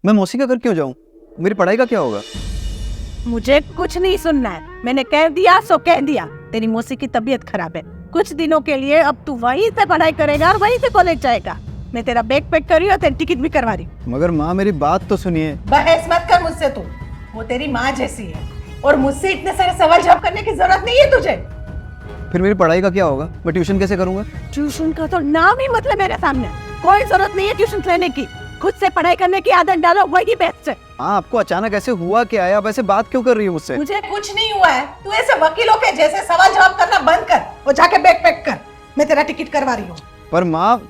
मैं मौसी का घर क्यों जाऊं? मेरी पढ़ाई का क्या होगा? मुझे कुछ नहीं सुनना है, मैंने कह दिया सो कह दिया। तेरी मौसी की तबीयत खराब है, कुछ दिनों के लिए अब तू वहीं से पढ़ाई करेगा और वहीं से कॉलेज जाएगा। मैं तेरा बैग पैक कर रही हूँ और तेरी टिकट भी करवा रही हूँ। मगर माँ मेरी बात तो सुनिए। बहस मत कर मुझसे तू, वो तेरी माँ जैसी है और मुझसे इतने सारे सवाल जवाब करने की जरूरत नहीं है तुझे। फिर मेरी पढ़ाई का क्या होगा? मैं ट्यूशन कैसे करूंगा? ट्यूशन का तो नाम ही मतलब मेरे सामने, कोई जरूरत नहीं है ट्यूशन लेने की। खुद से पढ़ाई करने की आदत डालो, वही बेस्ट है। हाँ, आपको अचानक ऐसे हुआ क्या है? आप ऐसे बात क्यों कर रही हो मुझसे? मुझे कुछ नहीं हुआ है, तू ऐसे वकीलों के जैसे सवाल जवाब करना बंद कर और जाके बैग पैक कर। मैं तेरा टिकट करवा रही हूँ। पर माँ,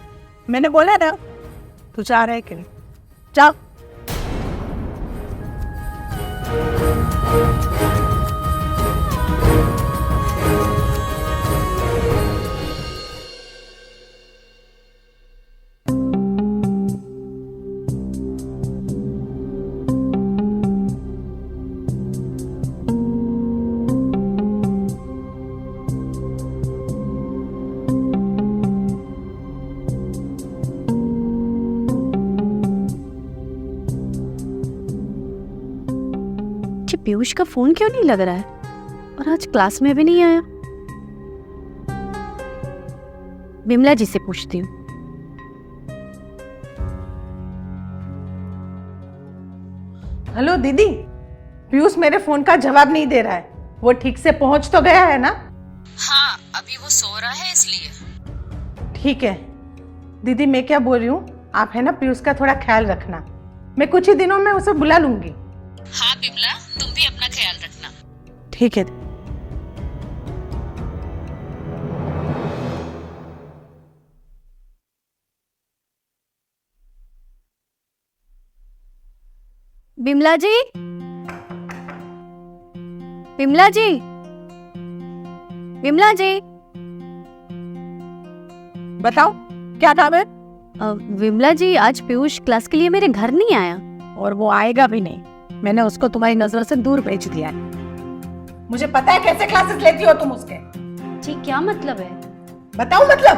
मैंने बोला ना, तू जा रहा है कि नहीं? जा। पीयूष का फोन क्यों नहीं लग रहा है और आज क्लास में भी नहीं आया? बिमला जी से पूछती हूँ। हेलो दीदी, पीयूष मेरे फोन का जवाब नहीं दे रहा है। वो ठीक से पहुंच तो गया है ना? हाँ, अभी वो सो रहा है इसलिए। ठीक है दीदी, मैं क्या बोल रही हूँ, आप है ना पीयूष का थोड़ा ख्याल रखना। मैं कुछ ही दिनों में उसे बुला लूंगी। हाँ बिमला, तुम भी अपना ख्याल रखना। ठीक है। बिमला जी, बिमला जी, बिमला जी। बताओ क्या काम है? बिमला जी, आज पीयूष क्लास के लिए मेरे घर नहीं आया। और वो आएगा भी नहीं, मैंने उसको तुम्हारी नजर से दूर भेज दिया है। मुझे पता है कैसे क्लासेस लेती हो तुम उसके। जी क्या मतलब है? बताओ मतलब।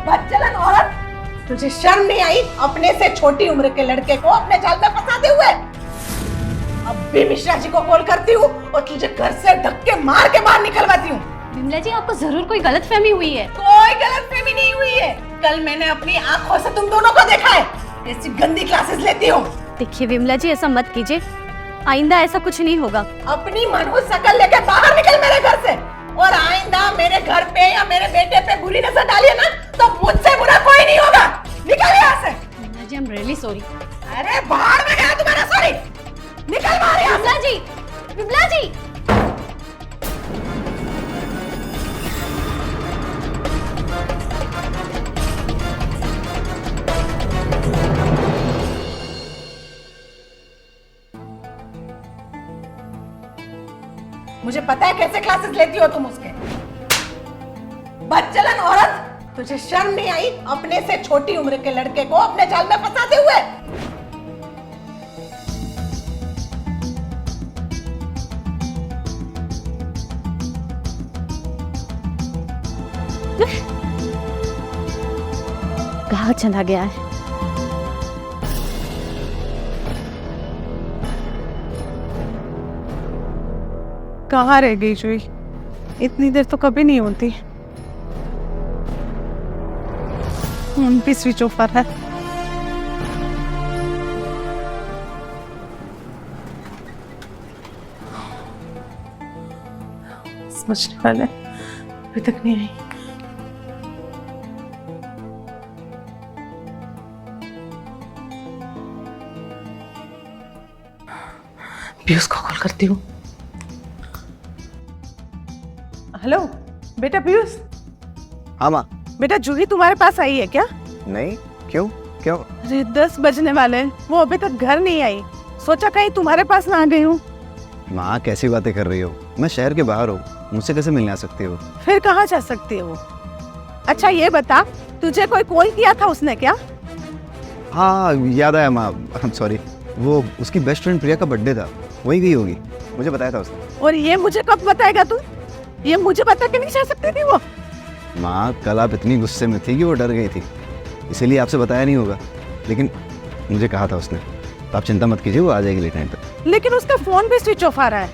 बदचलन औरत, तुझे शर्म नहीं आई अपने से छोटी उम्र के लड़के को अपने जाल में फंसाते हुए? अब भी मिश्रा जी को कॉल करती हूँ और तुझे घर से धक्के मार के बाहर निकलवाती हूँ। बिमला जी, आपको जरूर कोई गलतफहमी हुई है। कोई गलतफहमी नहीं हुई है, कल मैंने अपनी आंखों से तुम दोनों को देखा है ऐसी गंदी क्लासेस लेती हो। देखिए बिमला जी, ऐसा मत कीजिए, आइंदा ऐसा कुछ नहीं होगा। अपनी मनहूस शक्ल लेके बाहर निकल मेरे घर से, और आइंदा मेरे घर पे या मेरे बेटे पे बुरी नजर डालिए ना तो मुझसे बुरा कोई नहीं होगा। निकल यहाँ से। बिमला जी, आई एम रियली सॉरी। अरे बाहर में गया तुम्हारा सॉरी। निकल बाहर यहाँ से। बिमला जी, बिमला जी। मुझे पता है कैसे क्लासेस लेती हो तुम उसके। बदचलन औरत, तुझे शर्म नहीं आई अपने से छोटी उम्र के लड़के को अपने जाल में फंसाते हुए? कहाँ चला गया है? कहाँ रह गई जुई? इतनी देर तो कभी नहीं होती। फोन भी स्विच ऑफ है। समझने वाले अभी तक नहीं आई। पीयूष को कॉल करती हूँ। हेलो बेटा पीयूष। हाँ माँ। बेटा जूही तुम्हारे पास आई है क्या? नहीं, क्यों? क्यों? अरे 10 बजने वाले हैं, वो अभी तक घर नहीं आई। सोचा कहीं तुम्हारे पास ना आ गई हूँ। माँ कैसी बातें कर रही हो? मैं शहर के बाहर हूँ, मुझसे कैसे मिलने आ सकती हो? फिर कहाँ जा सकती है वो? अच्छा ये बता, तुझे कोई कॉल किया था उसने क्या? हाँ याद आया माँ, सॉरी, वो उसकी बेस्ट फ्रेंड प्रिया का बर्थडे था, वही गई होगी, मुझे बताया था उसने। और ये मुझे कब बताएगा तू? ये मुझे बता के नहीं जा सकती थी वो? माँ कल आप इतनी गुस्से में थी कि वो डर गई थी, इसीलिए आपसे बताया नहीं होगा। लेकिन मुझे कहा था उसने, तो आप चिंता मत कीजिए, वो आ जाएगी लेट नाइट तक। लेकिन उसका फोन भी स्विच ऑफ आ रहा है।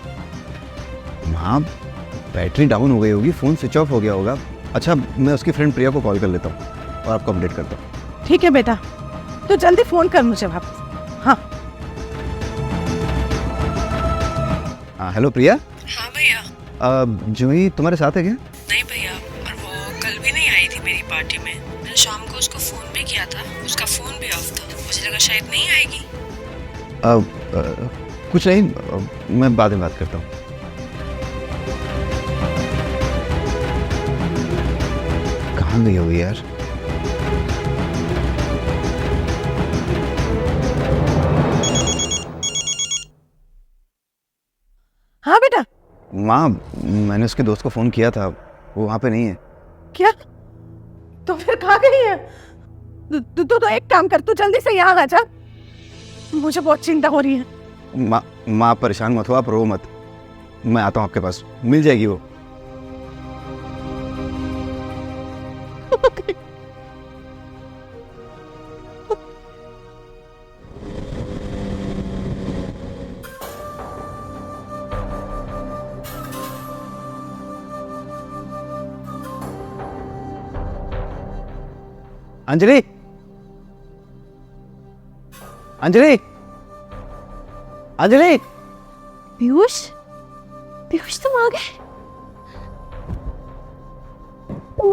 माँ बैटरी डाउन हो गई होगी, फ़ोन स्विच ऑफ हो गया होगा। अच्छा मैं उसकी फ्रेंड प्रिया को कॉल कर लेता हूँ और आपको अपडेट करता हूँ। ठीक है बेटा, तो जल्दी फोन कर मुझे वापस। हाँ हाँ हेलो प्रिया। हाँ भैया। जूही तुम्हारे साथ है क्या? नहीं भैया, और वो कल भी नहीं आई थी मेरी पार्टी में। मैंने शाम को उसको फ़ोन भी किया था, उसका फ़ोन भी ऑफ था। मुझे लगा शायद नहीं आएगी। कुछ नहीं, मैं बाद में बात करता हूँ। कहाँ गई होगी यार? हाँ बेटा। माँ मैंने उसके दोस्त को फ़ोन किया था, वो वहाँ पे नहीं है। क्या? तो फिर कहाँ गई है? तो एक काम कर, तू जल्दी से यहाँ आ जा, मुझे बहुत चिंता हो रही है। माँ आप परेशान मत हो, आप रो मत, मैं आता हूँ आपके पास, मिल जाएगी वो। अंजलि, अंजलि, अंजलि। पीयूष, पीयूष तुम आ गए? तुम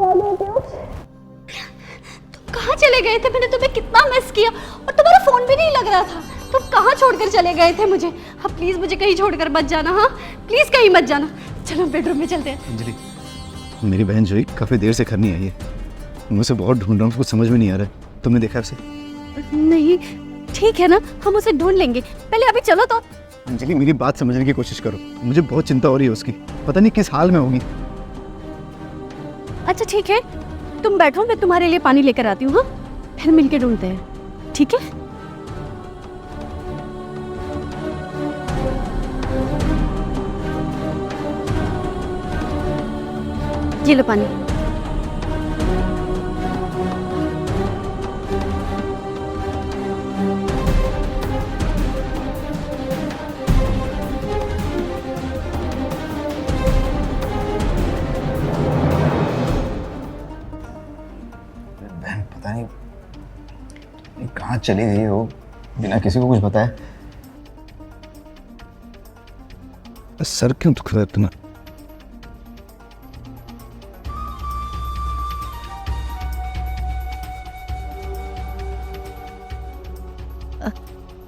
कहाँ चले गए थे? मैंने तुम्हें कितना मिस किया और तुम्हारा फोन भी नहीं लग रहा था। तुम कहाँ छोड़कर चले गए थे मुझे? हाँ प्लीज मुझे कहीं छोड़कर मत जाना। हाँ प्लीज कहीं मत जाना। चलो बेडरूम में चलते हैं। अंजलि, मेरी बहन जूही काफ़ी देर से घर नहीं आई है, मुझे बहुत ढूंढ रहा हूँ, कुछ समझ में नहीं आ रहा है। तुमने देखा उसे? नहीं, ठीक है ना, हम उसे ढूंढ लेंगे, पहले अभी चलो तो। अंजलि मेरी बात समझने की कोशिश करो, मुझे बहुत चिंता हो रही है उसकी, पता नहीं किस हाल में होगी। अच्छा ठीक है, तुम बैठो, मैं तुम्हारे लिए पानी लेकर आती हूँ। हाँ फिर मिलके ढूंढते हैं, ठीक है? ये लो पानी। बहन पता नहीं कहाँ चली गई हो बिना किसी को कुछ बताए। सर क्यों दुख रहा है इतना?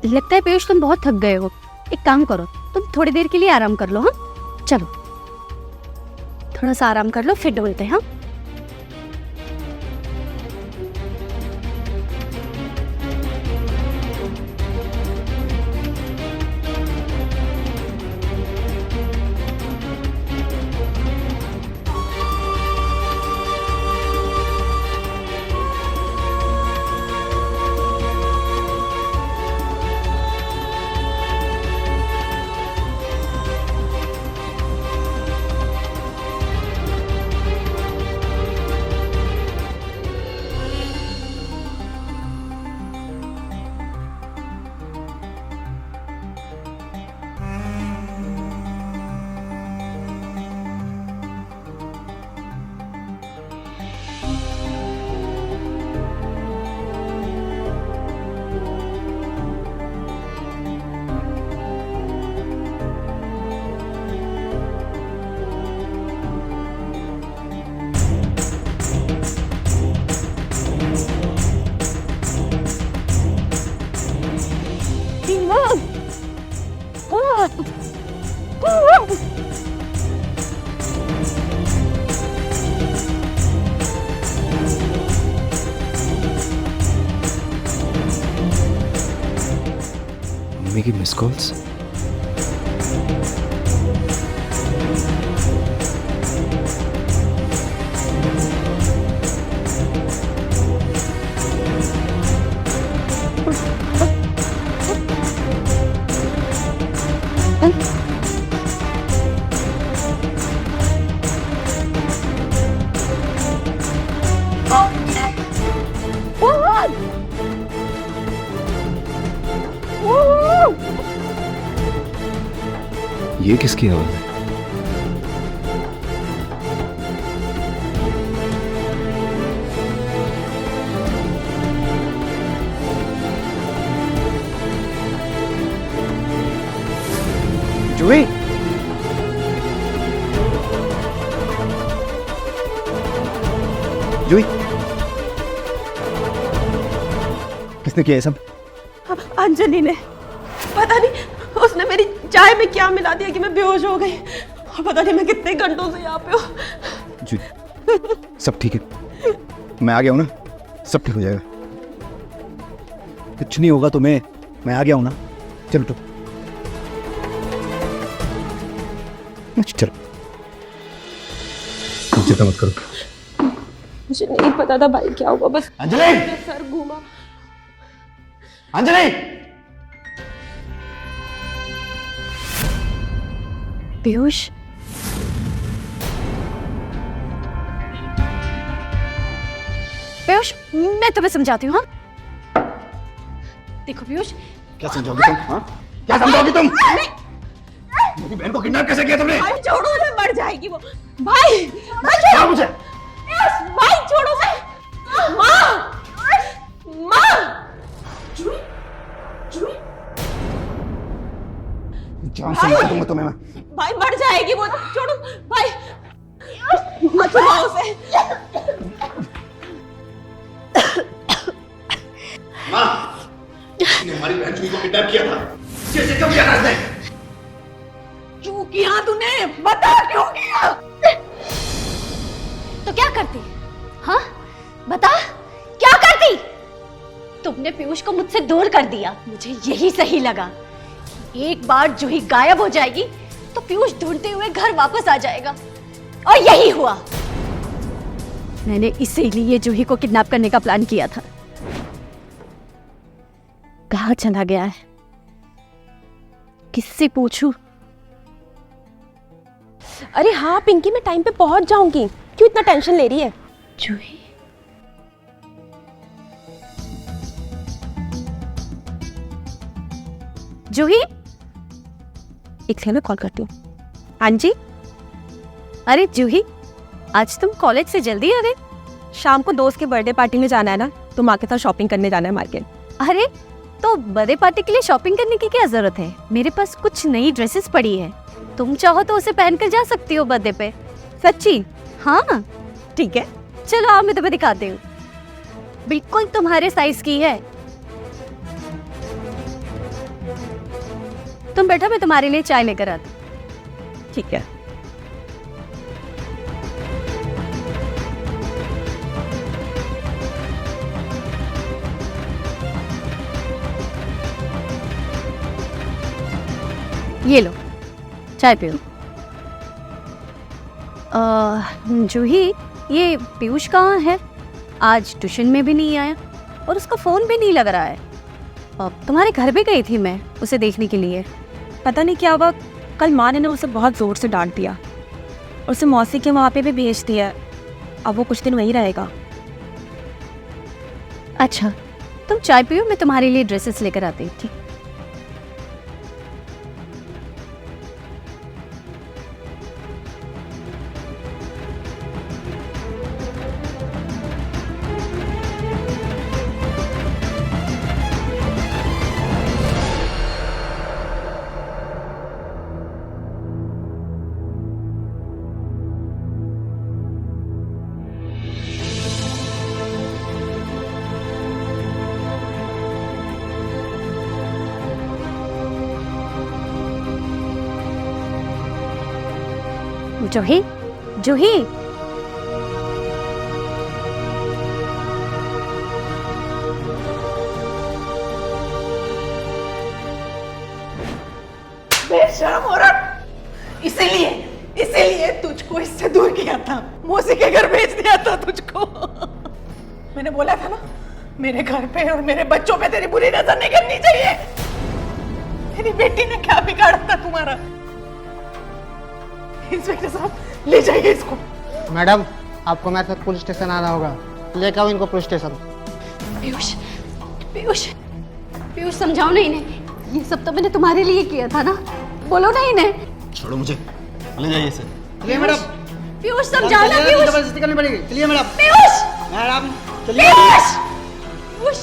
लगता है पीयूष तुम बहुत थक गए हो। एक काम करो, तुम थोड़ी देर के लिए आराम कर लो। हाँ चलो थोड़ा सा आराम कर लो, फिर ढूंढते हैं। हाँ मम्मी की मिस कॉल्स। ये किसकी आवाज है? जूही, जूही, किसने किया ये सब? अंजलि ने। पता नहीं उसने मेरी चाय में क्या मिला दिया कि मैं बेहोश हो गई, और पता नहीं मैं कितने घंटों से यहाँ पे हूँ। जूही, सब ठीक है, मैं आ गया हूँ ना, सब ठीक हो जाएगा। कुछ नहीं होगा तुम्हें, मैं आ गया हूँ ना। चलो तो चलो, चिंता मत करो। मुझे नहीं पता था भाई क्या हुआ, बस अंजलि, मेरा सर घूमा। अंजलि, पीयूष, पीयूष मैं तुम्हें समझाती हूँ। हाँ देखो पीयूष, क्या समझाओगी तुम? हाँ, क्या समझाओगी तुम? मेरी बहन को किडनैप कैसे किया तुमने? भाई छोड़ो उसे, मर जाएगी वो। भाई क्या मुझे? भाई छोड़ो उसे। माँ, माँ, जूही, जूही, जान से मार दूंगा तुम्हें मैं। भाई मर जाएगी वो, छोड़ो भाई, मत छुड़ाओ उसे। माँ, इसने हमारी बहन जूही को किडनैप किया था। कैसे क्यों किया था इसने? क्यों किया तूने? बता क्यों किया? तो क्या करती? हाँ बता, क्या करती? तुमने पीयूष को मुझसे दूर कर दिया। मुझे यही सही लगा। एक बार जूही गायब हो जाएगी तो पीयूष ढूंढते हुए घर वापस आ जाएगा, और यही हुआ। मैंने इसीलिए जूही को किडनैप करने का प्लान किया था। कहाँ चला गया है? किससे पूछूं? अरे हाँ पिंकी, मैं टाइम पे पहुंच जाऊंगी, क्यों इतना टेंशन ले रही है? जूही, जूही, एक सेकंड में कॉल करती हूँ। हाँ जी। अरे जूही, आज तुम कॉलेज से जल्दी आ गए? शाम को दोस्त के बर्थडे पार्टी में जाना है ना, तो माँ के साथ शॉपिंग करने जाना है मार्केट। अरे तो बर्थडे पार्टी के लिए शॉपिंग करने की क्या जरूरत है? मेरे पास कुछ नई ड्रेसेस पड़ी है, तुम चाहो तो उसे पहनकर जा सकती हो बर्थडे पे। सच्ची? हाँ ठीक है, चलो आओ, मैं तुम्हें दिखाती हूँ। बिल्कुल तुम्हारे साइज की है। तुम बैठो, मैं तुम्हारे लिए चाय लेकर आती हूँ। ठीक है। ये लो चाय पियो। जूही, ये पीयूष कहाँ है? आज ट्यूशन में भी नहीं आया और उसका फोन भी नहीं लग रहा है। तुम्हारे घर भी गई थी मैं उसे देखने के लिए। पता नहीं क्या हुआ, कल माँ ने ना उसे बहुत जोर से डांट दिया, उसे मौसी के वहाँ पे भी भेज दिया। अब वो कुछ दिन वहीं रहेगा। अच्छा तुम चाय पियो, मैं तुम्हारे लिए ड्रेसेस लेकर आती हूँ। ठीक। जूही, जूही, बेशर्म औरत, इसीलिए तुझको इससे दूर किया था, मौसी के घर भेज दिया था तुझको। मैंने बोला था ना, मेरे घर पे और मेरे बच्चों पे तेरी बुरी नजर नहीं करनी चाहिए। तेरी बेटी ने क्या बिगाड़ा था तुम्हारा? इंस्पेक्टर साहब ले जाइए इसको। मैडम, आपको मेरे साथ पुलिस स्टेशन आना होगा। लेकर आओ इनको पुलिस स्टेशन। पीयूष, पीयूष, पीयूष समझाओ ना इन्हें। ये सब तो मैंने तुम्हारे लिए किया था ना, बोलो ना इन्हें। छोड़ो मुझे, ले जाइए इसे। चलिए मैडम। पीयूष समझाना, पीयूष, जबरदस्ती करनी पड़ेगी। चलिए मैडम। पीयूष, मैडम चलिए। पीयूष, पीयूष।